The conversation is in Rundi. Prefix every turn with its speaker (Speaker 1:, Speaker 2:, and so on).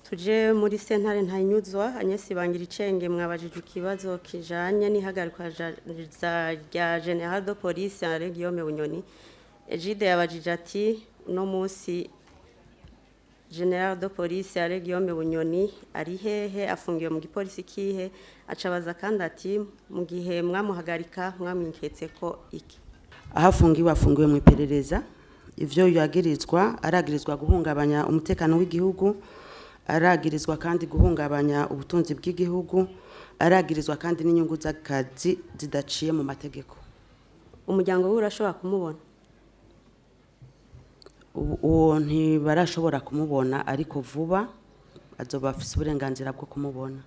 Speaker 1: tuje muri sentare Ntahinyuzwa Agnes Bangiricenge mwabajije ikibazo kijanye n'ihagarikwa rya General de Police Henri Guillaume Bunyoni. Egide yabajije ati no munsi General de Police Henri Guillaume Bunyoni ari hehe afungiwe mu gipolisi kihe, acabaza kandi ati mu gihe mwamuhagarika mwamwinketse ko iki.
Speaker 2: Afungiwe mu iperereza, ivyo yagirizwa aragirizwa guhungabanya umutekano w'igihugu, aragirizwa kandi guhungabanya ubutunzi bw'igihugu, aragirizwa kandi n'inyungu z'akazi zidaciye mu mategeko.
Speaker 1: Umuryango we urashobora kumubona?
Speaker 2: Uwo ntibarashobora kumubona, ariko vuba azoba afise uburenganzira bwo kumubona.